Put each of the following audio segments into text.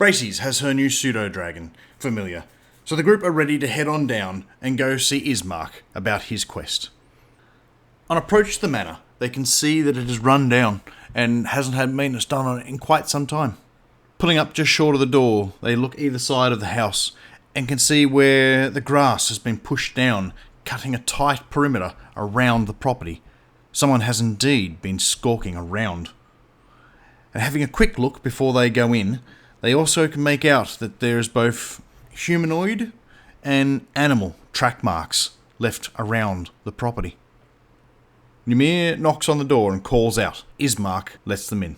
Brayseis has her new pseudo-dragon, familiar, so the group are ready to head on down and go see Ismark about his quest. On approach to the manor, they can see that it is run down and hasn't had maintenance done on it in quite some time. Pulling up just short of the door, they look either side of the house and can see where the grass has been pushed down, cutting a tight perimeter around the property. Someone has indeed been skulking around. And having a quick look before they go in, they also can make out that there is both humanoid and animal track marks left around the property. Ymir knocks on the door and calls out. Ismark lets them in.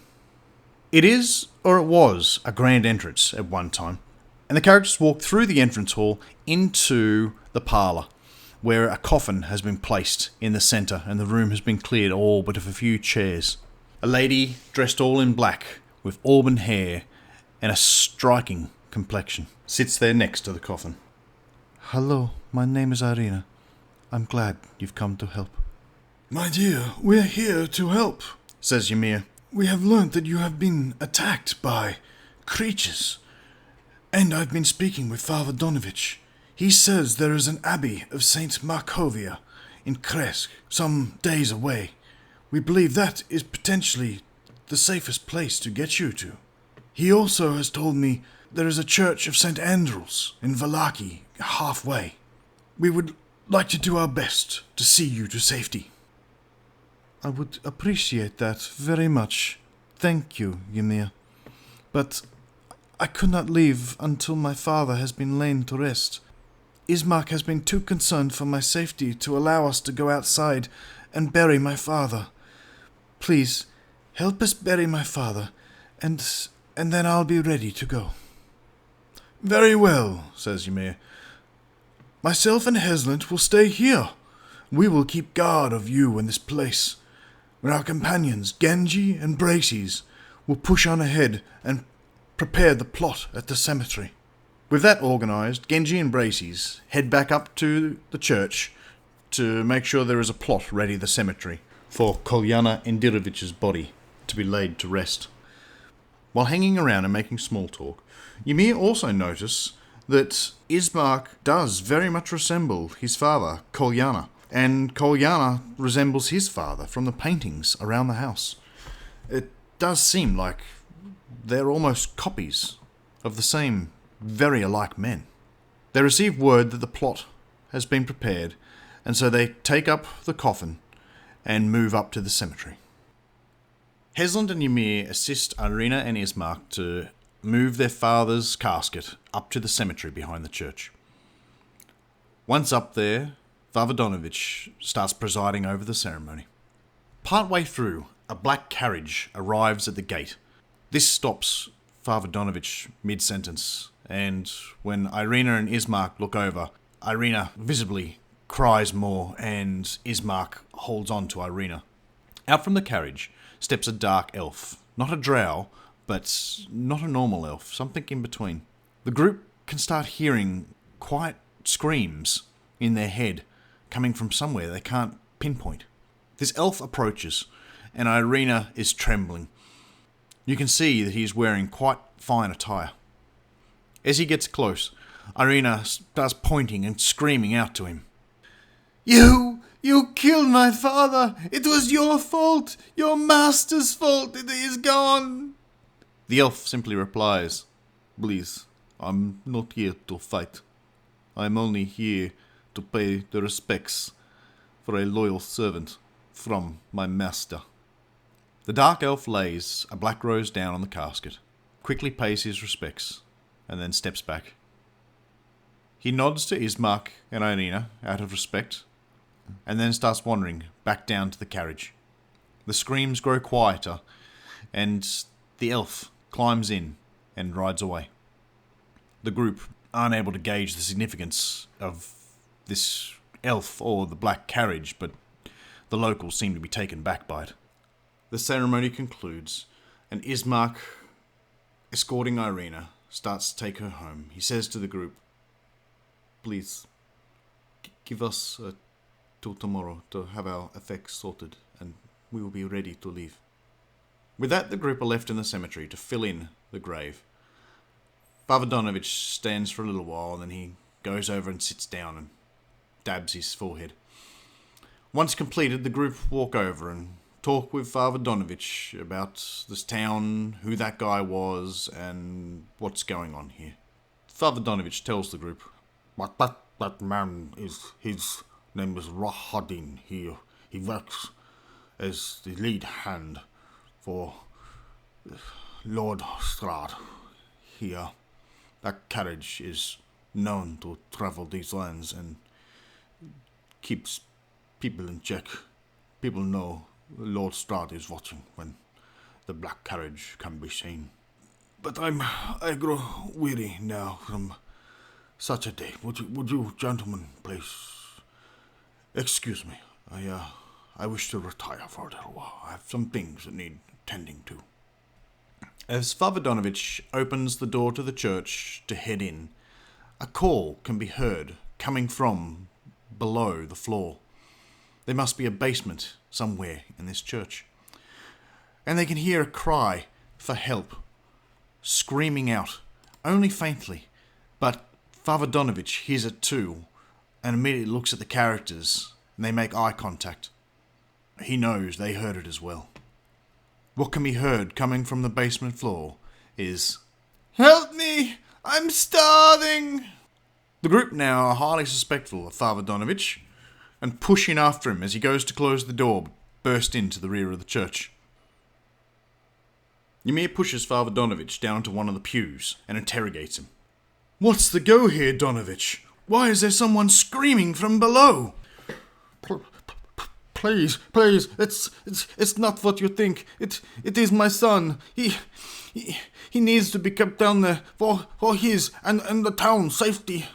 It is, or it was, a grand entrance at one time, and the characters walk through the entrance hall into the parlour, where a coffin has been placed in the centre and the room has been cleared all but of a few chairs. A lady dressed all in black, with auburn hair and a striking complexion, sits there next to the coffin. Hello, my name is Ireena. I'm glad you've come to help. My dear, we're here to help, says Ymir. We have learnt that you have been attacked by creatures, and I've been speaking with Father Donovich. He says there is an Abbey of St. Markovia in Kresk, some days away. We believe that is potentially the safest place to get you to. He also has told me there is a church of St. Andrews in Vallaki, halfway. We would like to do our best to see you to safety. I would appreciate that very much. Thank you, Ymir. But I could not leave until my father has been laid to rest. Ismark has been too concerned for my safety to allow us to go outside and bury my father. Please, help us bury my father, and then I'll be ready to go. Very well, says Ymir. Myself and Heslant will stay here. We will keep guard of you in this place. When our companions, Genji and Brayseis, will push on ahead and prepare the plot at the cemetery. With that organised, Genji and Brayseis head back up to the church to make sure there is a plot ready at the cemetery for Kolyana Indirovich's body to be laid to rest. While hanging around and making small talk, Ymir also notices that Ismark does very much resemble his father, Kolyana, and Kolyana resembles his father from the paintings around the house. It does seem like they're almost copies of the same very alike men. They receive word that the plot has been prepared, and so they take up the coffin and move up to the cemetery. Heslant and Ymir assist Ireena and Ismark to move their father's casket up to the cemetery behind the church. Once up there, Father Donovich starts presiding over the ceremony. Partway through, a black carriage arrives at the gate. This stops Father Donovich mid-sentence, and when Ireena and Ismark look over, Ireena visibly cries more, and Ismark holds on to Ireena. Out from the carriage steps a dark elf. Not a drow, but not a normal elf, something in between. The group can start hearing quiet screams in their head, coming from somewhere they can't pinpoint. This elf approaches, and Ireena is trembling. You can see that he is wearing quite fine attire. As he gets close, Ireena starts pointing and screaming out to him. You killed my father! It was your fault! Your master's fault! It is gone! The elf simply replies, "Please, I'm not here to fight. I'm only here to pay the respects for a loyal servant from my master." The dark elf lays a black rose down on the casket, quickly pays his respects, and then steps back. He nods to Ismark and Ireena out of respect, and then starts wandering back down to the carriage. The screams grow quieter, and the elf climbs in and rides away. The group aren't able to gauge the significance of this elf or the black carriage, but the locals seem to be taken back by it. The ceremony concludes, and Ismark, escorting Ireena, starts to take her home. He says to the group, "Please, give us till tomorrow to have our effects sorted, and we will be ready to leave." With that, the group are left in the cemetery to fill in the grave. Father Donovich stands for a little while, and then he goes over and sits down and dabs his forehead. Once completed, the group walk over and talk with Father Donovich about this town, who that guy was, and what's going on here. Father Donovich tells the group, But that man his name is Rahadin. He works as the lead hand for Lord Strahd. That carriage is known to travel these lands and keeps people in check. People know Lord Strahd is watching when the black carriage can be seen. But I grow weary now from such a day. Would you gentlemen please excuse me? I wish to retire for a little while. I have some things that need tending to. As Father Donovich opens the door to the church to head in, a call can be heard coming from below the floor. There must be a basement somewhere in this church. And they can hear a cry for help, screaming out, only faintly, but Father Donovich hears it too, and immediately looks at the characters, and they make eye contact. He knows they heard it as well. What can be heard coming from the basement floor is, "Help me! I'm starving!" The group now are highly suspectful of Father Donovich, and push in after him as he goes to close the door, but burst into the rear of the church. Ymir pushes Father Donovich down into one of the pews and interrogates him. What's the go here, Donovich? Why is there someone screaming from below? Please, it's not what you think. It is my son. He needs to be kept down there for his and the town's safety.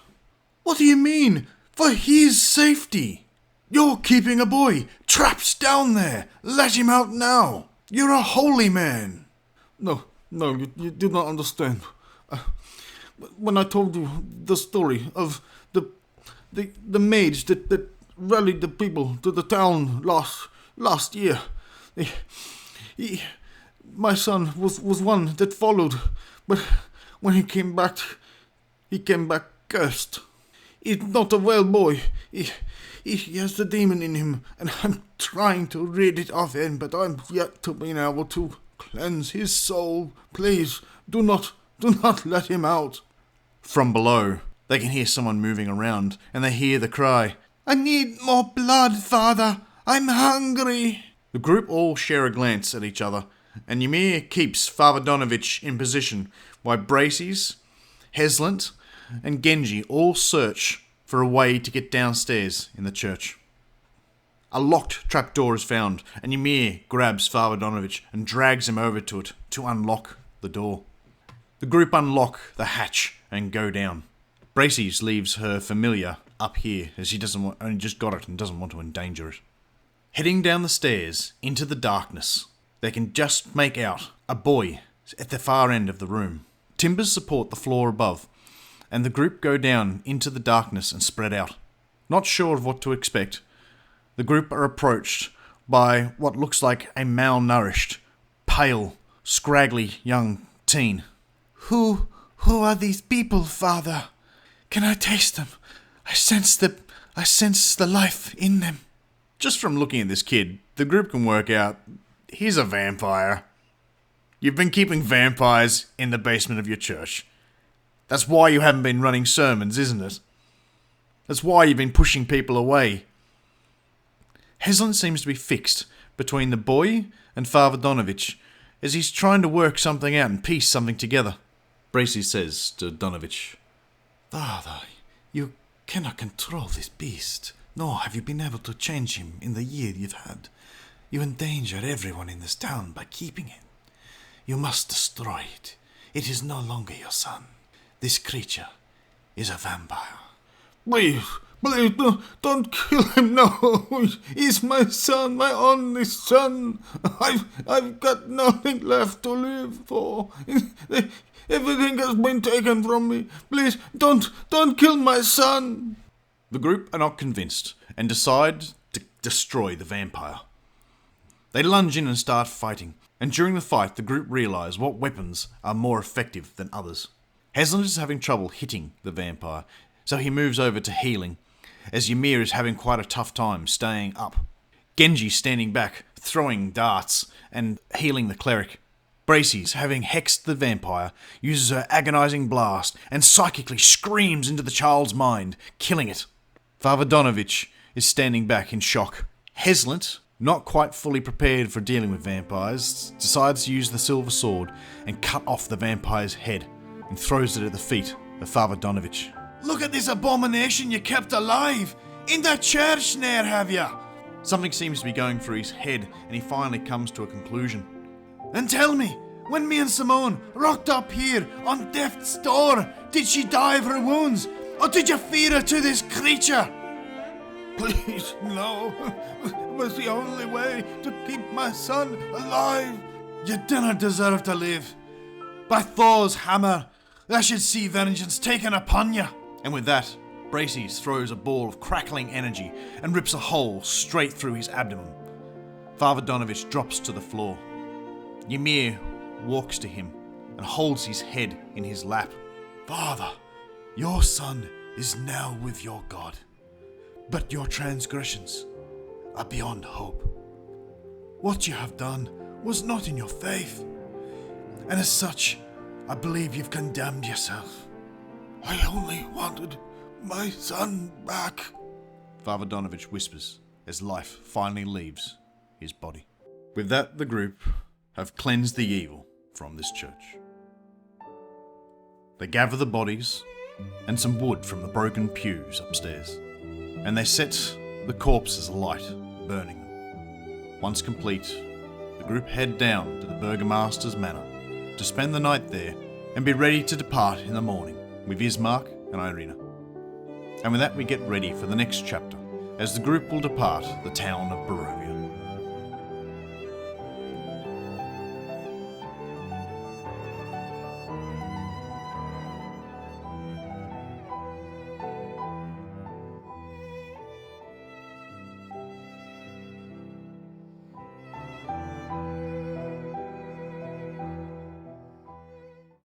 What do you mean? For his safety? You're keeping a boy trapped down there. Let him out now. You're a holy man. No, you did not understand. When I told you the story of the mage that rallied the people to the town last year, my son was one that followed, but when he came back cursed. He's not a well boy. He has the demon in him, and I'm trying to rid it of him, but I'm yet to be able to cleanse his soul. Please, do not let him out. From below, they can hear someone moving around, and they hear the cry, "I need more blood, Father. I'm hungry." The group all share a glance at each other, and Ymir keeps Father Donovich in position while Brayseis, Heslant, and Genji all search for a way to get downstairs in the church. A locked trapdoor is found, and Ymir grabs Father Donovich and drags him over to it to unlock the door. The group unlock the hatch and go down. Brayseis leaves her familiar up here as she only just got it and doesn't want to endanger it. Heading down the stairs into the darkness, they can just make out a boy at the far end of the room. Timbers support the floor above, and the group go down into the darkness and spread out. Not sure of what to expect, the group are approached by what looks like a malnourished, pale, scraggly young teen. Who are these people, Father? Can I taste them? I sense the life in them. Just from looking at this kid, the group can work out he's a vampire. You've been keeping vampires in the basement of your church. That's why you haven't been running sermons, isn't it? That's why you've been pushing people away. Heslant seems to be fixed between the boy and Father Donovich as he's trying to work something out and piece something together. Brayseis says to Donovich, Father, you cannot control this beast, nor have you been able to change him in the year you've had. You endanger everyone in this town by keeping it. You must destroy it. It is no longer your son. This creature is a vampire. Please, don't kill him now. He's my son, my only son. I've got nothing left to live for. Everything has been taken from me. Please, don't kill my son. The group are not convinced and decide to destroy the vampire. They lunge in and start fighting, and during the fight the group realise what weapons are more effective than others. Heslant is having trouble hitting the vampire, so he moves over to healing, as Ymir is having quite a tough time staying up. Genji standing back, throwing darts and healing the cleric. Brayseis, having hexed the vampire, uses her agonizing blast and psychically screams into the child's mind, killing it. Father Donovich is standing back in shock. Heslant, not quite fully prepared for dealing with vampires, decides to use the silver sword and cut off the vampire's head and throws it at the feet of Father Donovich. Look at this abomination you kept alive! In the church near, have ya? Something seems to be going through his head, and he finally comes to a conclusion. And tell me, when me and Simone rocked up here on Death's door, did she die of her wounds? Or did you feed her to this creature? Please, no. It was the only way to keep my son alive. You didn't deserve to live. By Thor's hammer, I should see vengeance taken upon you. And with that, Brayseis throws a ball of crackling energy and rips a hole straight through his abdomen. Father Donovich drops to the floor. Ymir walks to him and holds his head in his lap. Father, your son is now with your God, but your transgressions are beyond hope. What you have done was not in your faith, and as such, I believe you've condemned yourself. I only wanted my son back, Father Donovich whispers as life finally leaves his body. With that, the group have cleansed the evil from this church. They gather the bodies and some wood from the broken pews upstairs, and they set the corpses alight, burning them. Once complete, the group head down to the Burgomaster's Manor to spend the night there and be ready to depart in the morning with Ismark and Ireena. And with that, we get ready for the next chapter, as the group will depart the town of Barovia.